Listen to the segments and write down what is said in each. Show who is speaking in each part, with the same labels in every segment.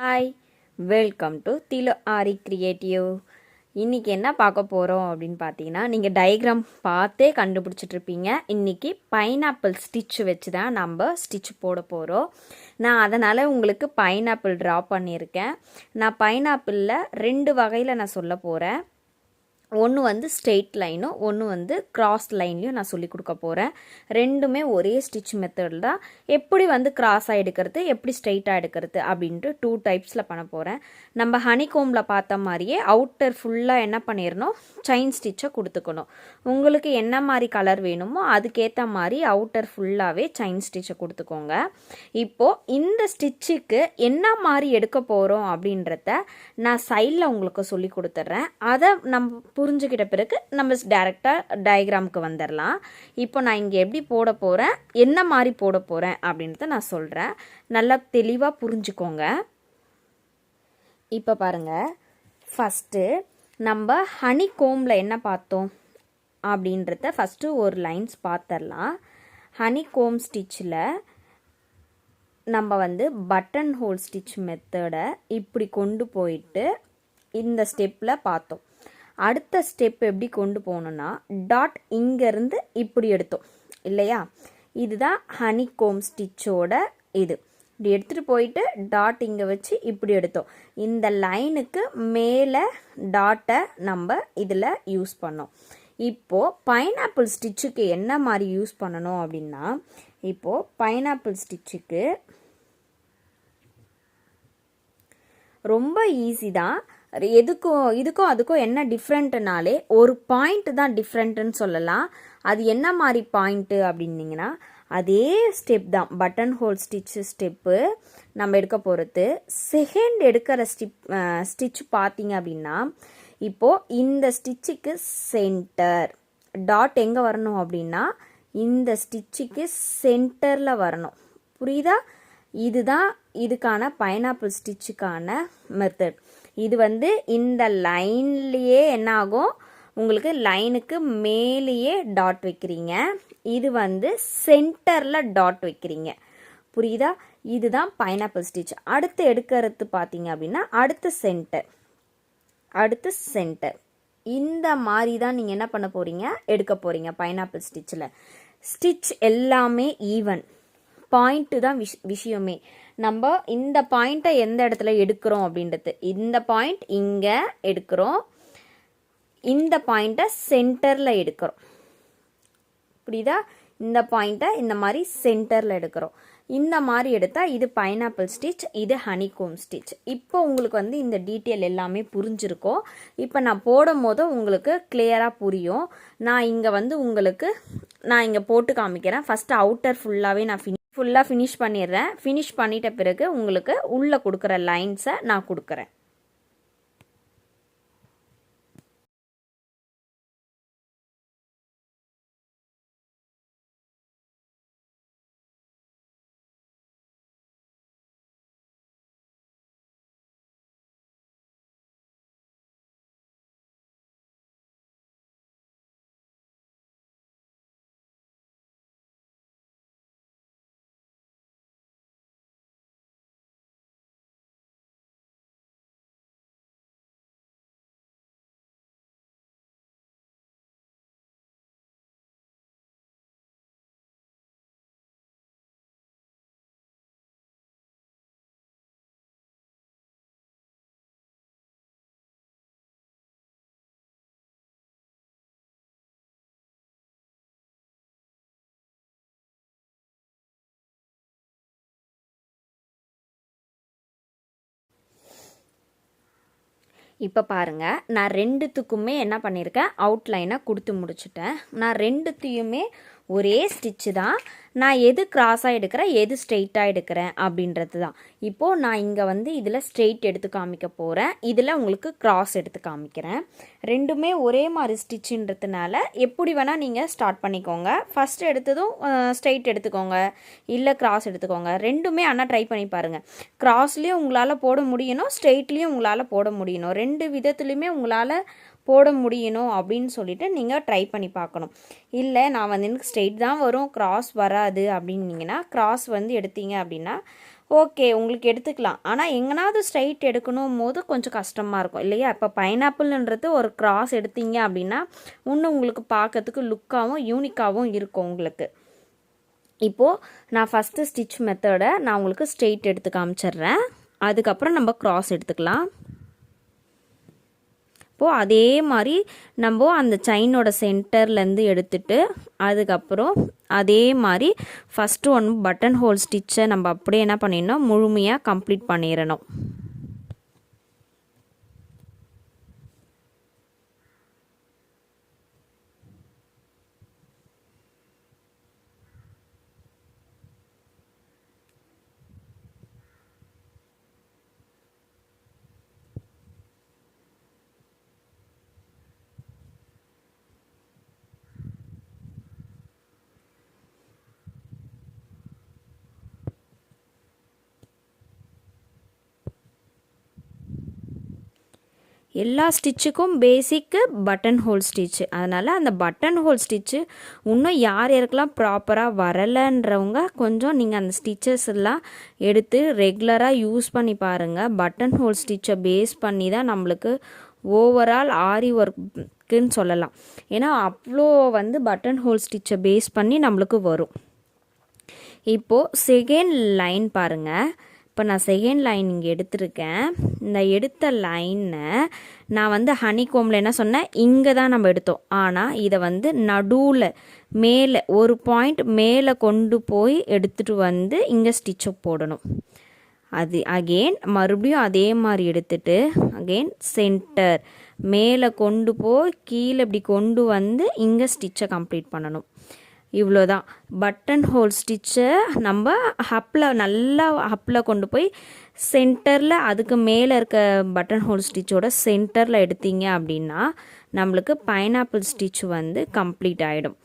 Speaker 1: Hi, welcome to Thilu Aari creative. இன்றைக்கி என்ன பார்க்க போகிறோம் அப்படின்னு பார்த்தீங்கன்னா, நீங்கள் டயக்ராம் பார்த்தே கண்டுபிடிச்சிட்ருப்பீங்க. இன்றைக்கி பைனாப்பிள் ஸ்டிச் வச்சு தான் நம்ம ஸ்டிச் போட போகிறோம். நான் அதனால் உங்களுக்கு பைனாப்பிள் ட்ரா பண்ணியிருக்கேன். நான் பைனாப்பிளில் 2 வகையில் நான் சொல்ல போகிறேன். ஒன்று வந்து ஸ்ட்ரெயிட் லைனும் ஒன்று வந்து கிராஸ் லைன்லையும் நான் சொல்லி கொடுக்க போகிறேன். ரெண்டுமே ஒரே ஸ்டிச் மெத்தடில் தான். எப்படி வந்து கிராஸாக எடுக்கிறது, எப்படி ஸ்ட்ரெயிட்டாக எடுக்கிறது அப்படின்ட்டு 2 டைப்ஸில் பண்ண போகிறேன். நம்ம ஹனிகோமில் பார்த்த மாதிரியே அவுட்டர் ஃபுல்லாக என்ன பண்ணிடணும், செயின் ஸ்டிச்சை கொடுத்துக்கணும். உங்களுக்கு என்ன மாதிரி கலர் வேணுமோ அதுக்கேற்ற மாதிரி அவுட்டர் ஃபுல்லாகவே செயின் ஸ்டிச்சை கொடுத்துக்கோங்க. இப்போது இந்த ஸ்டிச்சுக்கு என்ன மாதிரி எடுக்க போகிறோம் அப்படின்றத நான் சைடில் உங்களுக்கு சொல்லி கொடுத்துட்றேன். அதை நம்ம புரிஞ்சுக்கிட்ட பிறகு நம்ம டைரெக்டாக டயக்ராமுக்கு வந்துடலாம். இப்போ நான் இங்கே எப்படி போட போகிறேன், என்ன மாதிரி போட போகிறேன் அப்படின்றத நான் சொல்கிறேன். நல்லா தெளிவாக புரிஞ்சுக்கோங்க. இப்போ பாருங்கள், ஃபஸ்ட்டு நம்ம ஹனிகோமில் என்ன பார்த்தோம் அப்படின்றத ஃபஸ்ட்டு ஒரு லைன்ஸ் பார்த்துடலாம். ஹனிகோம் ஸ்டிச்சில் நம்ம வந்து பட்டன் ஹோல் ஸ்டிச் மெத்தடை இப்படி கொண்டு போயிட்டு இந்த ஸ்டெப்பில் பார்த்தோம். அடுத்த ஸ்டெப் எப்படி கொண்டு போகணுன்னா, டாட் இங்கேருந்து இப்படி எடுத்தோம் இல்லையா, இதுதான் ஹனிகோம் ஸ்டிச்சோட இது. இப்படி எடுத்துகிட்டு போயிட்டு டாட் இங்கே வச்சு இப்படி எடுத்தோம். இந்த லைனுக்கு மேலே டாட்டை நம்ம இதில் யூஸ் பண்ணோம். இப்போது பைனாப்பிள் ஸ்டிச்சுக்கு என்ன மாதிரி யூஸ் பண்ணணும் அப்படின்னா, இப்போது பைனாப்பிள் ஸ்டிச்சுக்கு ரொம்ப ஈஸி தான். இதுக்கும் அதுக்கும் என்ன டிஃப்ரெண்ட்டுனாலே ஒரு பாயிண்ட் தான் டிஃப்ரெண்ட்டுன்னு சொல்லலாம். அது என்ன மாதிரி பாயிண்ட்டு அப்படின்னீங்கன்னா, அதே ஸ்டெப் தான், பட்டன் ஹோல் ஸ்டிச்சு ஸ்டெப்பு நம்ம எடுக்க போகிறது. செகண்ட் எடுக்கிற ஸ்டிச் பார்த்தீங்க அப்படின்னா, இப்போது இந்த ஸ்டிச்சுக்கு சென்டர் டாட் எங்கே வரணும் அப்படின்னா, இந்த ஸ்டிச்சுக்கு சென்டரில் வரணும். புரியுதா? இதுதான் இதுக்கான பைனாப்பிள் ஸ்டிச்சுக்கான மெத்தட். இது வந்து இந்த லைன்லேயே என்ன ஆகும், உங்களுக்கு லைனுக்கு மேலேயே டாட் வைக்கிறீங்க. இது வந்து சென்டரில் டாட் வைக்கிறீங்க. புரியுதா? இதுதான் பைனாப்பிள் ஸ்டிச். அடுத்து எடுக்கிறது பார்த்தீங்க அப்படின்னா, அடுத்து சென்டர் இந்த மாதிரி தான் நீங்கள் என்ன பண்ண போகிறீங்க, எடுக்க போகிறீங்க பைனாப்பிள் ஸ்டிச்சில். ஸ்டிச் எல்லாமே ஈவன், பாயிண்ட்டு தான் விஷயமே. நம்ம இந்த பாயிண்ட்டை எந்த இடத்துல எடுக்கிறோம் அப்படின்றது, இந்த பாயிண்ட் இங்கே எடுக்கிறோம், இந்த பாயிண்ட்டை சென்டரில் எடுக்கிறோம். புரியுதா? இந்த பாயிண்ட்டை இந்த மாதிரி சென்டரில் எடுக்கிறோம். இந்த மாதிரி எடுத்தால் இது பைனாப்பிள் ஸ்டிச், இது ஹனிகோம் ஸ்டிச். இப்போ உங்களுக்கு வந்து இந்த டீட்டெயில் எல்லாமே புரிஞ்சிருக்கோம். இப்போ நான் போடும் போது உங்களுக்கு கிளியராக புரியும். நான் இங்கே வந்து உங்களுக்கு இங்கே போட்டு காமிக்கிறேன். ஃபஸ்ட்டு அவுட்டர் ஃபுல்லாகவே நான் ஃபுல்லாக ஃபினிஷ் பண்ணிடுறேன். ஃபினிஷ் பண்ணிட்ட பிறகு உங்களுக்கு உள்ளே கொடுக்குற லைன்ஸை நான் கொடுக்குறேன். இப்போ பாருங்கள், நான் ரெண்டுத்துக்குமே என்ன பண்ணியிருக்கேன், அவுட்லைனை கொடுத்து முடிச்சுட்டேன். நான் ரெண்டுத்தையுமே ஒரே ஸ்டிச்சு தான். நான் எது கிராஸாக எடுக்கிறேன், எது ஸ்ட்ரெயிட்டாக எடுக்கிறேன் அப்படின்றது தான். இப்போது நான் இங்கே வந்து இதில் ஸ்ட்ரெயிட் எடுத்து காமிக்க போகிறேன், இதில் உங்களுக்கு கிராஸ் எடுத்து காமிக்கிறேன். ரெண்டுமே ஒரே மாதிரி ஸ்டிச்சுன்றதுனால எப்படி வேணால் நீங்கள் ஸ்டார்ட் பண்ணிக்கோங்க. ஃபஸ்ட் எடுத்ததும் ஸ்ட்ரெயிட் எடுத்துக்கோங்க, இல்லை கிராஸ் எடுத்துக்கோங்க. ரெண்டுமே ஆனால் ட்ரை பண்ணி பாருங்கள். கிராஸ்லேயும் உங்களால் போட முடியணும், ஸ்ட்ரெயிட்லேயும் உங்களால் போட முடியணும். 2 விதத்துலையுமே உங்களால் போட முடியணும் அப்படின்னு சொல்லிட்டு நீங்கள் ட்ரை பண்ணி பார்க்கணும். இல்லை நான் வந்து எனக்கு ஸ்ட்ரெயிட் தான் வரும், கிராஸ் வராது அப்படின்னீங்கன்னா, கிராஸ் வந்து எடுத்தீங்க அப்படின்னா ஓகே உங்களுக்கு எடுத்துக்கலாம். ஆனால் எங்கனாவது ஸ்ட்ரைட் எடுக்கணும் போது கொஞ்சம் கஷ்டமாக இருக்கும் இல்லையா? இப்போ பைனாப்பிள்ன்றது ஒரு கிராஸ் எடுத்தீங்க அப்படின்னா இன்னும் உங்களுக்கு பார்க்கறதுக்கு லுக்காகவும் யூனிக்காகவும் இருக்கும் உங்களுக்கு. இப்போது நான் ஃபஸ்ட்டு ஸ்டிச் மெத்தடை நான் உங்களுக்கு ஸ்ட்ரெயிட் எடுத்து காமிச்சிட்றேன். அதுக்கப்புறம் நம்ம கிராஸ் எடுத்துக்கலாம். இப்போது அதே மாதிரி நம்ம அந்த செயினோட சென்டர்லேருந்து எடுத்துட்டு அதுக்கப்புறம் அதே மாதிரி ஃபஸ்ட்டு ஒன் பட்டன் ஹோல் ஸ்டிச்சை நம்ம அப்படியே என்ன பண்ணிடணும், முழுமையாக கம்ப்ளீட் பண்ணிடணும். எல்லா ஸ்டிச்சுக்கும் பேசிக்கு பட்டன் ஹோல் ஸ்டிச்சு. அதனால் அந்த பட்டன் ஹோல் ஸ்டிச்சு இன்னும் யார் யாருக்கெல்லாம் ப்ராப்பராக வரலைன்றவங்க கொஞ்சம் நீங்கள் அந்த ஸ்டிச்சஸ் எல்லாம் எடுத்து ரெகுலராக யூஸ் பண்ணி பாருங்கள். பட்டன் ஹோல் ஸ்டிச்சை பேஸ் பண்ணி தான் நம்மளுக்கு ஓவரால் ஆரி ஒர்க்குன்னு சொல்லலாம். ஏன்னா அவ்வளோ பட்டன் ஹோல் ஸ்டிச்சை பேஸ் பண்ணி நம்மளுக்கு வரும். இப்போது செகண்ட் லைன் பாருங்கள். இப்போ நான் செகண்ட் லைன் இங்கே எடுத்திருக்கேன். இந்த எடுத்த லைனை நான் ஹனிகோமில் என்ன சொன்னேன், இங்கே தான் நம்ம எடுத்தோம். ஆனால் இதை நடுவில் மேலே ஒரு பாயிண்ட் மேலே கொண்டு போய் எடுத்துகிட்டு இங்கே ஸ்டிச்சை போடணும். அது அகெயின் மறுபடியும் அதே மாதிரி எடுத்துட்டு அகெயின் சென்டர் மேலே கொண்டு போய் கீழே இப்படி கொண்டு இங்கே ஸ்டிச்சை கம்ப்ளீட் பண்ணணும். இவ்வளோதான். பட்டன் ஹோல் ஸ்டிச்சை நம்ம நல்லா ஹப்பில் கொண்டு போய் சென்டரில் அதுக்கு மேலே இருக்க பட்டன் ஹோல் ஸ்டிச்சோட சென்டரில் எடுத்தீங்க அப்படின்னா நம்மளுக்கு பைனாப்பிள் ஸ்டிச் கம்ப்ளீட் ஆகிடும்.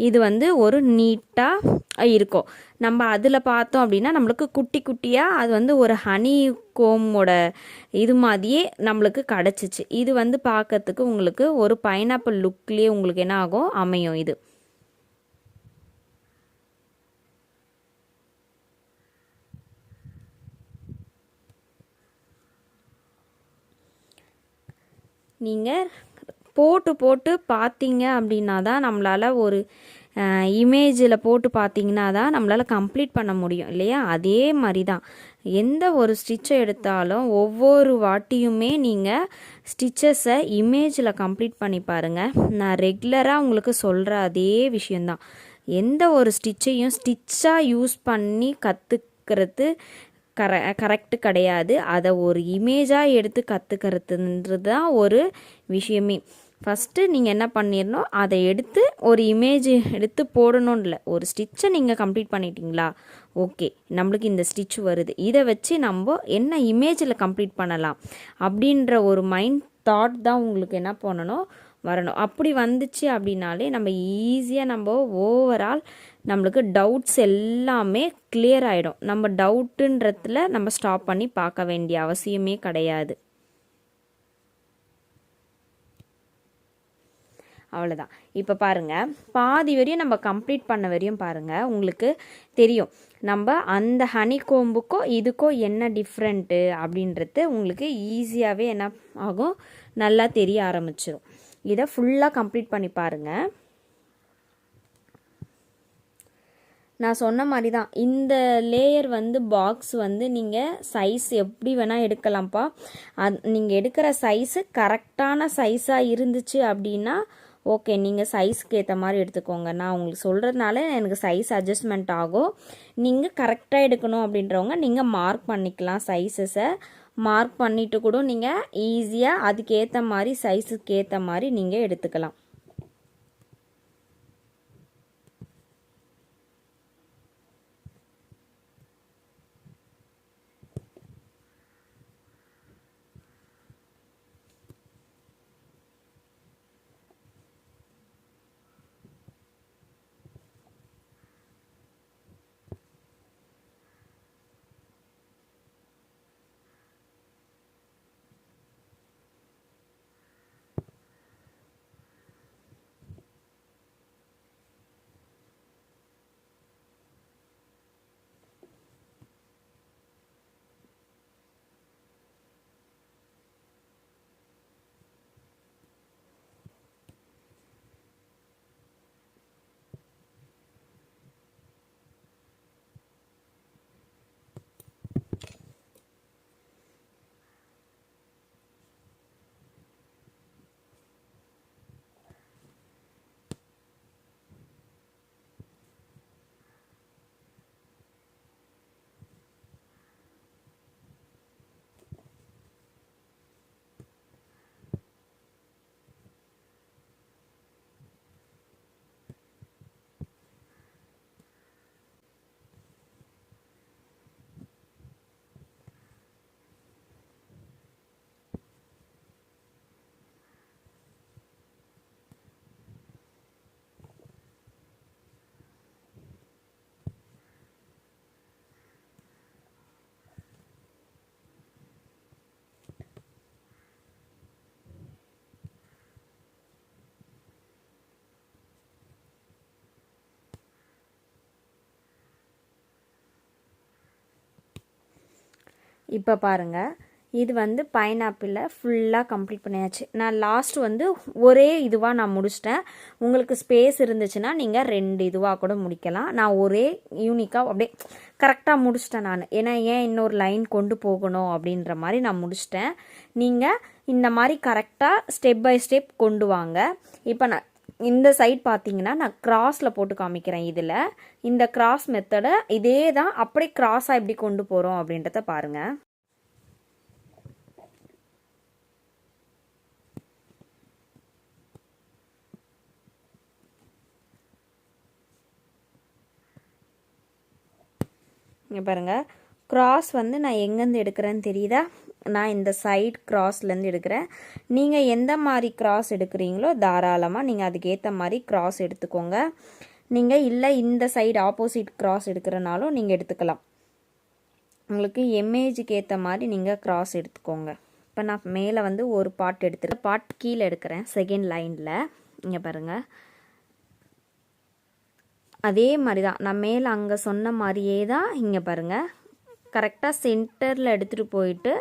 Speaker 1: இது ஒரு நீட்டாக இருக்கும். நம்ம அதில் பார்த்தோம் அப்படின்னா நம்மளுக்கு குட்டி குட்டியாக அது ஒரு ஹனி கோமோட இது மாதிரியே நம்மளுக்கு கிடச்சிச்சு. இது பார்க்கறதுக்கு உங்களுக்கு ஒரு பைனாப்பிள் லுக்லேயே உங்களுக்கு என்ன ஆகும், அமையும். இது நீங்கள் போட்டு பார்த்தீங்க அப்படின்னா தான் நம்மளால் ஒரு இமேஜில் போட்டு பார்த்தீங்கன்னா தான் நம்மளால் கம்ப்ளீட் பண்ண முடியும் இல்லையா? அதே மாதிரி தான் எந்த ஒரு ஸ்டிச்சை எடுத்தாலும் ஒவ்வொரு வாட்டியுமே நீங்கள் ஸ்டிச்சஸை இமேஜில் கம்ப்ளீட் பண்ணி பாருங்கள். நான் ரெகுலராக உங்களுக்கு சொல்கிற அதே விஷயந்தான். எந்த ஒரு ஸ்டிச்சையும் ஸ்டிச்சாக யூஸ் பண்ணி கற்றுக்கிறது கரெக்டு கிடையாது. அதை ஒரு இமேஜாக எடுத்து கற்றுக்கிறதுன்றது தான் ஒரு விஷயமே. ஃபஸ்ட்டு நீங்கள் என்ன பண்ணிடணும், அதை எடுத்து ஒரு இமேஜ் எடுத்து போடணும்னு இல்லை. ஒரு ஸ்டிச்சை நீங்கள் கம்ப்ளீட் பண்ணிட்டீங்களா, ஓகே நம்மளுக்கு இந்த ஸ்டிச் வருது, இதை வச்சு நம்ம என்ன இமேஜில் கம்ப்ளீட் பண்ணலாம் அப்படின்ற ஒரு மைண்ட் தாட் தான் உங்களுக்கு என்ன பண்ணணும், வரணும். அப்படி வந்துச்சு அப்படின்னாலே நம்ம ஈஸியாக நம்ம ஓவரால் நம்மளுக்கு டவுட்ஸ் எல்லாமே கிளியர் ஆகிடும். நம்ம டவுட்டுன்றதுல நம்ம ஸ்டாப் பண்ணி பார்க்க வேண்டிய அவசியமே கிடையாது. அவ்வளோதான். இப்போ பாருங்கள், பாதி வரையும் நம்ம கம்ப்ளீட் பண்ண வரையும் பாருங்கள், உங்களுக்கு தெரியும் நம்ம அந்த ஹனி கோம்புக்கும் இதுக்கும் என்ன டிஃப்ரெண்ட்டு அப்படின்றது உங்களுக்கு ஈஸியாகவே என்ன ஆகும், நல்லா தெரிய ஆரம்பிச்சிடும். இதை ஃபுல்லாக கம்ப்ளீட் பண்ணி பாருங்கள். நான் சொன்ன மாதிரி தான் இந்த லேயர் பாக்ஸ் நீங்கள் சைஸ் எப்படி வேணால் எடுக்கலாம்ப்பா. நீங்கள் எடுக்கிற சைஸு கரெக்டான சைஸாக இருந்துச்சு அப்படின்னா ஓகே, நீங்கள் சைஸ்க்கு ஏற்ற மாதிரி எடுத்துக்கோங்க. நான் உங்களுக்கு சொல்கிறதுனால எனக்கு சைஸ் அட்ஜஸ்ட்மெண்ட் ஆகும். நீங்கள் கரெக்டாக எடுக்கணும் அப்படின்றவங்க நீங்கள் மார்க் பண்ணிக்கலாம். சைஸஸை மார்க் பண்ணிவிட்டு கூட நீங்கள் ஈஸியாக அதுக்கேற்ற மாதிரி சைஸுக்கு ஏற்ற மாதிரி நீங்கள் எடுத்துக்கலாம். இப்போ பாருங்கள், இது வந்து பைனாப்பிளில் ஃபுல்லாக கம்ப்ளீட் பண்ணியாச்சு. நான் லாஸ்ட் வந்து ஒரே இதுவாக நான் முடிச்சிட்டேன். உங்களுக்கு ஸ்பேஸ் இருந்துச்சுன்னா நீங்கள் 2 இதுவாக கூட முடிக்கலாம். நான் ஒரே யூனிக்காக அப்படியே கரெக்டாக முடிச்சிட்டேன் நான். ஏன்னா ஏன் இன்னொரு லைன் கொண்டு போகணும் அப்படின்ற மாதிரி நான் முடிச்சிட்டேன். நீங்கள் இந்த மாதிரி கரெக்டாக ஸ்டெப் பை ஸ்டெப் கொண்டு வாங்க. இப்போ நான் இந்த சைட் பார்த்தீங்கன்னா நான் கிராஸில் போட்டு காமிக்கிறேன். இதில் இந்த கிராஸ் மெத்தடை இதே தான் அப்படியே கிராஸாக எப்படி கொண்டு போகிறோம் அப்படின்றத பாருங்கள். இங்கே பாருங்கள், கிராஸ் வந்து நான் எங்கேருந்து எடுக்கிறேன்னு தெரியுதா? நான் இந்த சைட் கிராஸ்லேருந்து எடுக்கிறேன். நீங்கள் எந்த மாதிரி கிராஸ் எடுக்கிறீங்களோ தாராளமாக நீங்கள் அதுக்கேற்ற மாதிரி கிராஸ் எடுத்துக்கோங்க. நீங்கள் இல்லை இந்த சைடு ஆப்போசிட் கிராஸ் எடுக்கிறனாலும் நீங்கள் எடுத்துக்கலாம். உங்களுக்கு எம்ஏஜுக்கு ஏற்ற மாதிரி நீங்கள் கிராஸ் எடுத்துக்கோங்க. இப்போ நான் மேலே வந்து ஒரு பார்ட் எடுத்துகிட்டு பார்ட் கீழே எடுக்கிறேன் செகண்ட் லைனில். இங்கே பாருங்கள், அதே மாதிரி தான் நான் மேலே அங்கே சொன்ன மாதிரியே தான். இங்கே பாருங்கள், கரெக்டாக சென்டரில் எடுத்துகிட்டு போயிட்டு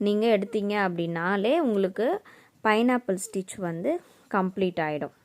Speaker 1: நீங்கள் எடுத்தீங்க அப்படின்னாலே உங்களுக்கு பைனாப்பிள் ஸ்டிச் வந்து கம்ப்ளீட் ஆகிடும்.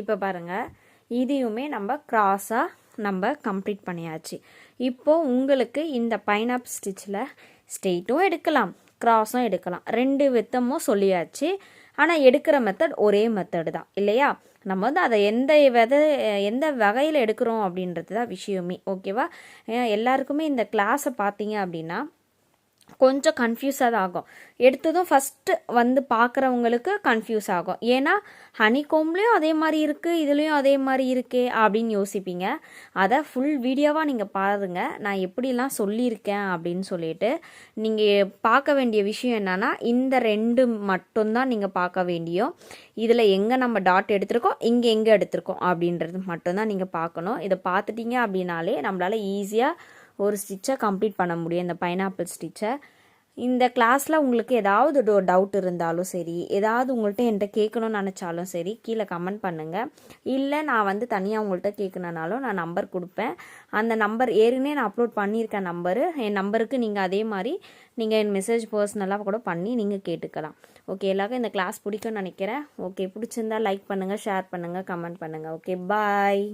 Speaker 1: இப்போ பாருங்கள், இதையுமே நம்ம கிராஸாக நம்ம கம்ப்ளீட் பண்ணியாச்சு. இப்போது உங்களுக்கு இந்த பைனாப்பிள் ஸ்டிச்சில் ஸ்ட்ரெயிட்டும் எடுக்கலாம், கிராஸும் எடுக்கலாம். 2 வித்தமும் சொல்லியாச்சு. ஆனால் எடுக்கிற மெத்தட் ஒரே மெத்தடு தான் இல்லையா? நம்ம வந்து அதை எந்த வகையில் எடுக்கிறோம் அப்படின்றது தான் விஷயமே. ஓகேவா? எல்லாருக்குமே இந்த கிளாஸை பார்த்தீங்க அப்படின்னா கொஞ்சம் கன்ஃபியூஸாக தான் ஆகும். எடுத்ததும் ஃபஸ்ட்டு வந்து பார்க்குறவங்களுக்கு கன்ஃபியூஸ் ஆகும். ஏன்னா ஹனிகோம்லேயும் அதே மாதிரி இருக்குது, இதுலேயும் அதே மாதிரி இருக்கே அப்படின்னு யோசிப்பீங்க. அதை ஃபுல் வீடியோவாக நீங்கள் பாருங்கள், நான் எப்படிலாம் சொல்லியிருக்கேன் அப்படின்னு சொல்லிட்டு. நீங்கள் பார்க்க வேண்டிய விஷயம் என்னென்னா, இந்த 2 மட்டும்தான் நீங்கள் பார்க்க வேண்டியும். இதில் எங்கே நம்ம டாட் எடுத்திருக்கோம், இங்கே எங்கே எடுத்திருக்கோம் அப்படின்றது மட்டும்தான் நீங்கள் பார்க்கணும். இதை பார்த்துட்டிங்க அப்படின்னாலே நம்மளால் ஈஸியாக ஒரு ஸ்டிச்சை கம்ப்ளீட் பண்ண முடியும், இந்த பைனாப்பிள் ஸ்டிச்சை. இந்த கிளாஸில் உங்களுக்கு ஏதாவது டவுட் இருந்தாலும் சரி, ஏதாவது உங்கள்கிட்ட என்கிட்ட கேட்கணும்னு நினச்சாலும் சரி, கீழே கமெண்ட் பண்ணுங்கள். இல்லை நான் வந்து தனியாக உங்கள்கிட்ட கேட்கணுனாலும் நான் நம்பர் கொடுப்பேன். அந்த நம்பர் ஏற்கனவே நான் அப்லோட் பண்ணியிருக்கேன் நம்பரு. என் நம்பருக்கு நீங்கள் அதே மாதிரி நீங்கள் என் மெசேஜ் பர்சனலாக கூட பண்ணி நீங்கள் கேட்டுக்கலாம். ஓகே, எல்லாருக்கும் இந்த கிளாஸ் பிடிக்கும்னு நினைக்கிறேன். ஓகே, பிடிச்சிருந்தா லைக் பண்ணுங்கள், ஷேர் பண்ணுங்கள், கமெண்ட் பண்ணுங்கள். ஓகே, பாய்.